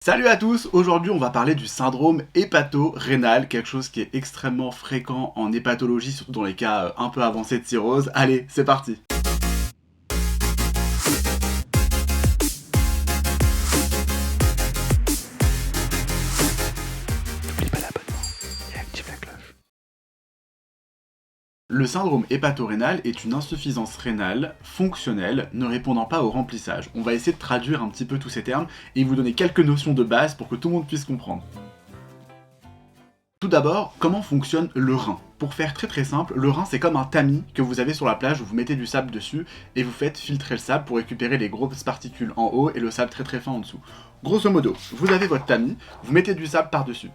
Salut à tous, aujourd'hui on va parler du syndrome hépato-rénal, quelque chose qui est extrêmement fréquent en hépatologie, surtout dans les cas un peu avancés de cirrhose. Allez, c'est parti. N'oublie pas l'abonnement et active la cloche. Le syndrome hépato-rénal est une insuffisance rénale fonctionnelle ne répondant pas au remplissage. On va essayer de traduire un petit peu tous ces termes et vous donner quelques notions de base pour que tout le monde puisse comprendre. Tout d'abord, comment fonctionne le rein? Pour faire très simple, le rein c'est comme un tamis que vous avez sur la plage où vous mettez du sable dessus et vous faites filtrer le sable pour récupérer les grosses particules en haut et le sable très fin en dessous. Grosso modo, vous avez votre tamis, vous mettez du sable par-dessus.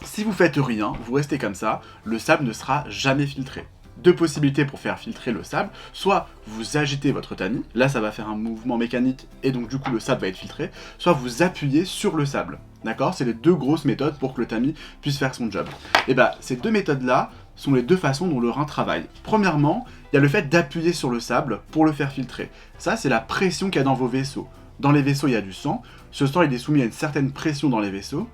Si vous faites rien, vous restez comme ça, le sable ne sera jamais filtré. Deux possibilités pour faire filtrer le sable, soit vous agitez votre tamis, là ça va faire un mouvement mécanique et donc du coup le sable va être filtré, soit vous appuyez sur le sable. D'accord? C'est les deux grosses méthodes pour que le tamis puisse faire son job. Et bah ces deux méthodes-là sont les deux façons dont le rein travaille. Premièrement, il y a le fait d'appuyer sur le sable pour le faire filtrer. Ça c'est la pression qu'il y a dans vos vaisseaux. Dans les vaisseaux il y a du sang, ce sang il est soumis à une certaine pression dans les vaisseaux.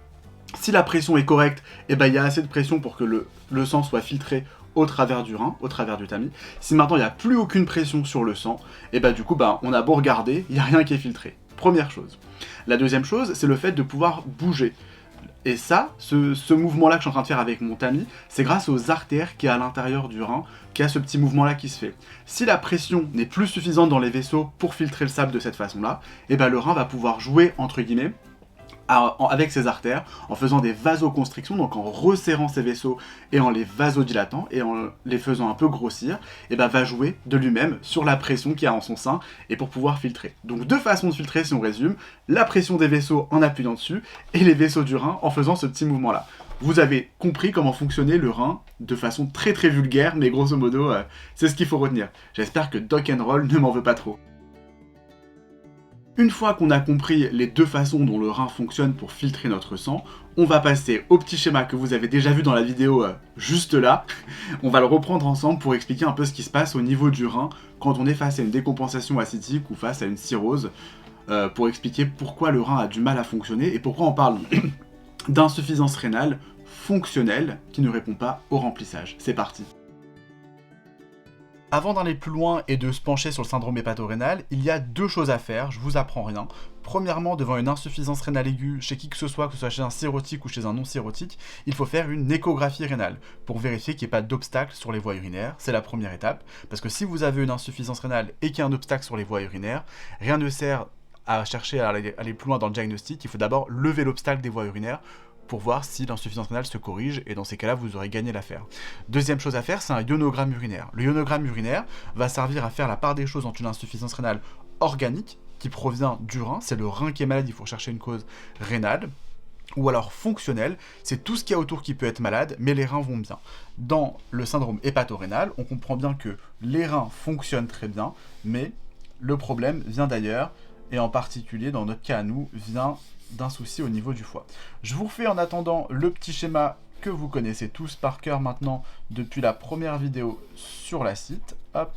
Si la pression est correcte, il y a assez de pression pour que le sang soit filtré au travers du rein, au travers du tamis. Si maintenant il n'y a plus aucune pression sur le sang, du coup on a beau regarder, il n'y a rien qui est filtré. Première chose. La deuxième chose, c'est le fait de pouvoir bouger. Et ça, ce mouvement-là que je suis en train de faire avec mon tamis, c'est grâce aux artères qui est à l'intérieur du rein, qui a ce petit mouvement-là qui se fait. Si la pression n'est plus suffisante dans les vaisseaux pour filtrer le sable de cette façon-là, le rein va pouvoir jouer, entre guillemets, avec ses artères, en faisant des vasoconstrictions, donc en resserrant ses vaisseaux et en les vasodilatant et en les faisant un peu grossir, va jouer de lui-même sur la pression qu'il y a en son sein et pour pouvoir filtrer. Donc deux façons de filtrer si on résume, la pression des vaisseaux en appuyant dessus et les vaisseaux du rein en faisant ce petit mouvement-là. Vous avez compris comment fonctionnait le rein de façon très vulgaire, mais grosso modo, c'est ce qu'il faut retenir. J'espère que Doc & Roll ne m'en veut pas trop. Une fois qu'on a compris les deux façons dont le rein fonctionne pour filtrer notre sang, on va passer au petit schéma que vous avez déjà vu dans la vidéo juste là. On va le reprendre ensemble pour expliquer un peu ce qui se passe au niveau du rein quand on est face à une décompensation acétique ou face à une cirrhose, pour expliquer pourquoi le rein a du mal à fonctionner et pourquoi on parle d'insuffisance rénale fonctionnelle qui ne répond pas au remplissage. C'est parti. Avant d'aller plus loin et de se pencher sur le syndrome hépato-rénal, il y a deux choses à faire, je vous apprends rien. Premièrement, devant une insuffisance rénale aiguë chez qui que ce soit chez un cirrhotique ou chez un non-cirrhotique, il faut faire une échographie rénale pour vérifier qu'il n'y ait pas d'obstacle sur les voies urinaires. C'est la première étape, parce que si vous avez une insuffisance rénale et qu'il y a un obstacle sur les voies urinaires, rien ne sert à chercher à aller plus loin dans le diagnostic, il faut d'abord lever l'obstacle des voies urinaires pour voir si l'insuffisance rénale se corrige, et dans ces cas-là, vous aurez gagné l'affaire. Deuxième chose à faire, c'est un ionogramme urinaire. Le ionogramme urinaire va servir à faire la part des choses entre une insuffisance rénale organique, qui provient du rein, c'est le rein qui est malade, il faut chercher une cause rénale, ou alors fonctionnelle, c'est tout ce qu'il y a autour qui peut être malade, mais les reins vont bien. Dans le syndrome hépato-rénal, on comprend bien que les reins fonctionnent très bien, mais le problème vient d'ailleurs, et en particulier, dans notre cas à nous, vient d'un souci au niveau du foie. Je vous refais en attendant le petit schéma que vous connaissez tous par cœur maintenant depuis la première vidéo sur la site. Hop,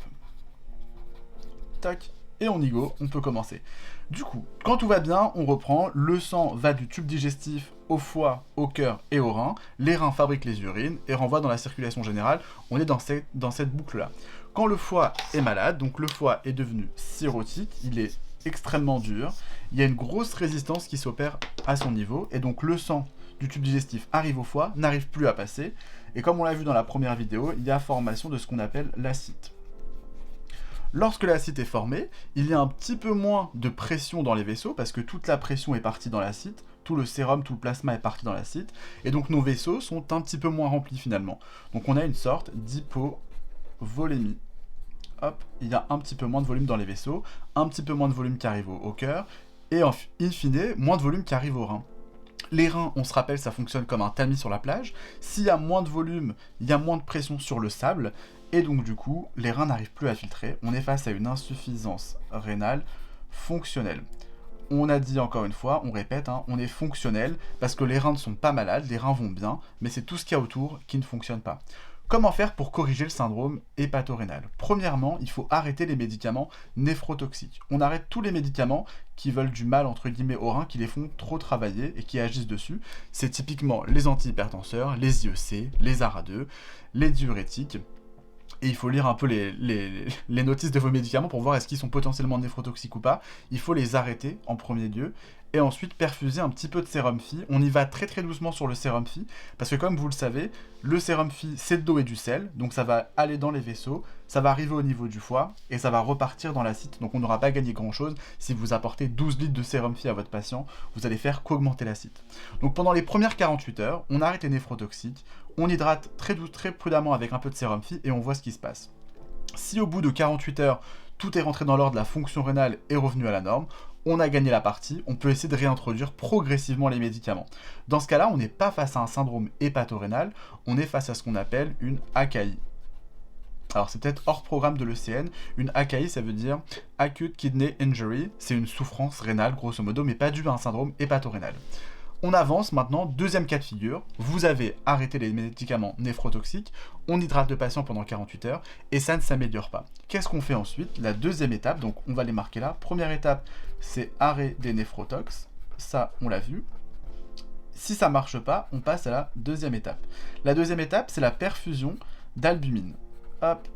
tac, et on y go, on peut commencer. Du coup, quand tout va bien, on reprend, le sang va du tube digestif au foie, au cœur et au rein, les reins fabriquent les urines et renvoient dans la circulation générale, on est dans cette boucle-là. Quand le foie est malade, donc le foie est devenu cirrhotique, il est extrêmement dur, il y a une grosse résistance qui s'opère à son niveau, et donc le sang du tube digestif arrive au foie, n'arrive plus à passer, et comme on l'a vu dans la première vidéo, il y a formation de ce qu'on appelle l'acide. Lorsque l'acide est formé, il y a un petit peu moins de pression dans les vaisseaux, parce que toute la pression est partie dans l'acide, tout le sérum, tout le plasma est parti dans l'acide, et donc nos vaisseaux sont un petit peu moins remplis finalement. Donc on a une sorte d'hypovolémie. Hop, il y a un petit peu moins de volume dans les vaisseaux, un petit peu moins de volume qui arrive au cœur, et in fine, moins de volume qui arrive aux reins. Les reins, on se rappelle, ça fonctionne comme un tamis sur la plage. S'il y a moins de volume, il y a moins de pression sur le sable, et donc du coup, les reins n'arrivent plus à filtrer. On est face à une insuffisance rénale fonctionnelle. On a dit encore une fois, on répète, on est fonctionnel, parce que les reins ne sont pas malades, les reins vont bien, mais c'est tout ce qu'il y a autour qui ne fonctionne pas. Comment faire pour corriger le syndrome hépatorénal? Premièrement, il faut arrêter les médicaments néphrotoxiques. On arrête tous les médicaments qui veulent du mal entre guillemets aux reins, qui les font trop travailler et qui agissent dessus. C'est typiquement les antihypertenseurs, les IEC, les ARA2, les diurétiques. Et il faut lire un peu les notices de vos médicaments pour voir est-ce qu'ils sont potentiellement néphrotoxiques ou pas. Il faut les arrêter en premier lieu. Et ensuite perfuser un petit peu de sérum Phi. On y va très très doucement sur le sérum Phi, parce que comme vous le savez, le sérum Phi c'est de l'eau et du sel, donc ça va aller dans les vaisseaux, ça va arriver au niveau du foie, et ça va repartir dans l'acide, donc on n'aura pas gagné grand chose. Si vous apportez 12 litres de sérum Phi à votre patient, vous allez faire qu'augmenter l'acide. Donc pendant les premières 48 heures, on arrête les néphrotoxiques, on hydrate très prudemment avec un peu de sérum Phi, et on voit ce qui se passe. Si au bout de 48 heures, tout est rentré dans l'ordre, la fonction rénale est revenue à la norme, on a gagné la partie, on peut essayer de réintroduire progressivement les médicaments. Dans ce cas-là, on n'est pas face à un syndrome hépatorénal, on est face à ce qu'on appelle une AKI. Alors c'est peut-être hors programme de l'ECN, une AKI ça veut dire Acute Kidney Injury, c'est une souffrance rénale grosso modo, mais pas due à un syndrome hépatorénal. On avance maintenant, deuxième cas de figure, vous avez arrêté les médicaments néphrotoxiques, on hydrate le patient pendant 48 heures, et ça ne s'améliore pas. Qu'est-ce qu'on fait ensuite? La deuxième étape, donc on va les marquer là. Première étape, c'est arrêt des néphrotox, ça on l'a vu. Si ça marche pas, on passe à la deuxième étape. La deuxième étape, c'est la perfusion d'albumine. Hop.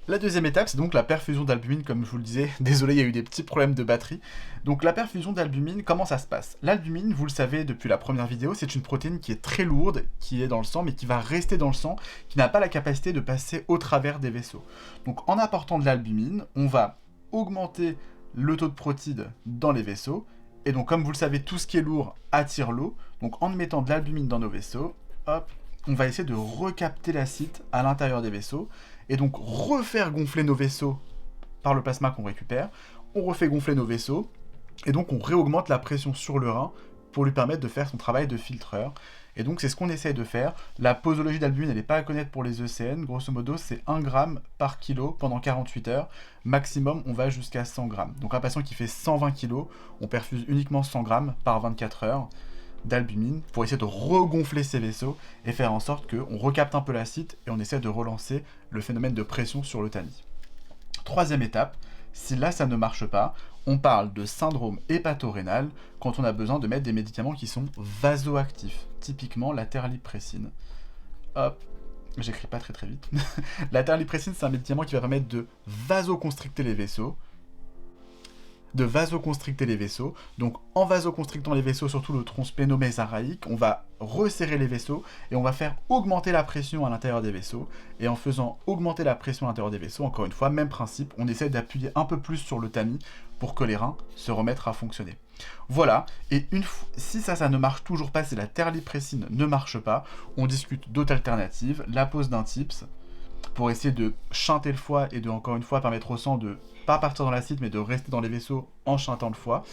La deuxième étape, c'est donc la perfusion d'albumine, comme je vous le disais. Désolé, il y a eu des petits problèmes de batterie. Donc la perfusion d'albumine, comment ça se passe? L'albumine, vous le savez depuis la première vidéo, c'est une protéine qui est très lourde, qui est dans le sang, mais qui va rester dans le sang, qui n'a pas la capacité de passer au travers des vaisseaux. Donc en apportant de l'albumine, on va augmenter le taux de protide dans les vaisseaux, et donc comme vous le savez, tout ce qui est lourd attire l'eau. Donc en mettant de l'albumine dans nos vaisseaux, hop, on va essayer de recapter l'acide à l'intérieur des vaisseaux, et donc refaire gonfler nos vaisseaux par le plasma qu'on récupère. On refait gonfler nos vaisseaux, et donc on réaugmente la pression sur le rein pour lui permettre de faire son travail de filtreur. Et donc c'est ce qu'on essaye de faire. La posologie d'albumine, elle n'est pas à connaître pour les ECN. Grosso modo, c'est 1 g par kilo pendant 48 heures. Maximum, on va jusqu'à 100 g. Donc un patient qui fait 120 kg, on perfuse uniquement 100 g par 24 heures d'albumine pour essayer de regonfler ces vaisseaux et faire en sorte qu'on recapte un peu l'acide et on essaie de relancer le phénomène de pression sur le tamis. Troisième étape, si là ça ne marche pas, on parle de syndrome hépatorénal quand on a besoin de mettre des médicaments qui sont vasoactifs, typiquement la terlipressine. Hop, j'écris pas très vite. La terlipressine, c'est un médicament qui va permettre de vasoconstricter les vaisseaux. Donc en vasoconstrictant les vaisseaux, surtout le tronc splénomésaraïque, on va resserrer les vaisseaux et on va faire augmenter la pression à l'intérieur des vaisseaux. Et en faisant augmenter la pression à l'intérieur des vaisseaux, encore une fois, même principe, on essaie d'appuyer un peu plus sur le tamis pour que les reins se remettent à fonctionner. Voilà, et si ça ne marche toujours pas, si la terlipressine ne marche pas, on discute d'autres alternatives, la pose d'un TIPS, pour essayer de shunter le foie et de, encore une fois, permettre au sang de pas partir dans l'acide mais de rester dans les vaisseaux en shuntant le foie.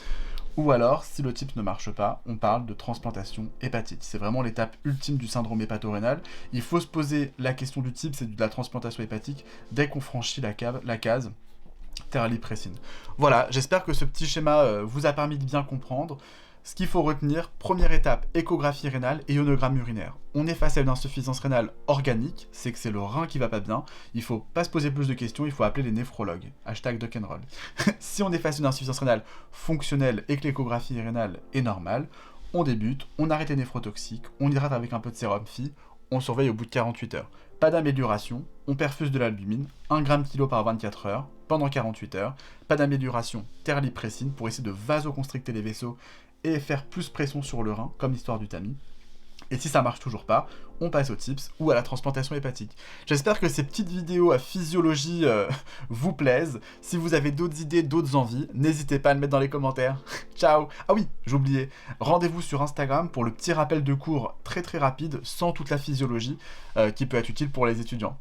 Ou alors, si le TIPS ne marche pas, on parle de transplantation hépatique. C'est vraiment l'étape ultime du syndrome hépatorénal. Il faut se poser la question du TIPS et de la transplantation hépatique dès qu'on franchit la case terlipressine. Voilà, j'espère que ce petit schéma vous a permis de bien comprendre. Ce qu'il faut retenir, première étape, échographie rénale et ionogramme urinaire. On est face à une insuffisance rénale organique, c'est que c'est le rein qui va pas bien, il faut pas se poser plus de questions, il faut appeler les néphrologues. #duck'n'roll. Si on est face à une insuffisance rénale fonctionnelle et que l'échographie rénale est normale, on débute, on arrête les néphrotoxiques, on hydrate avec un peu de sérum Phi, on surveille au bout de 48 heures. Pas d'amélioration, on perfuse de l'albumine, 1 g/kg par 24 heures, pendant 48 heures. Pas d'amélioration, terlipressine pour essayer de vasoconstricter les vaisseaux et faire plus pression sur le rein, comme l'histoire du tamis. Et si ça marche toujours pas, on passe au TIPS ou à la transplantation hépatique. J'espère que ces petites vidéos à physiologie vous plaisent. Si vous avez d'autres idées, d'autres envies, n'hésitez pas à le mettre dans les commentaires. Ciao. Ah oui, j'oubliais, rendez-vous sur Instagram pour le petit rappel de cours très rapide, sans toute la physiologie, qui peut être utile pour les étudiants.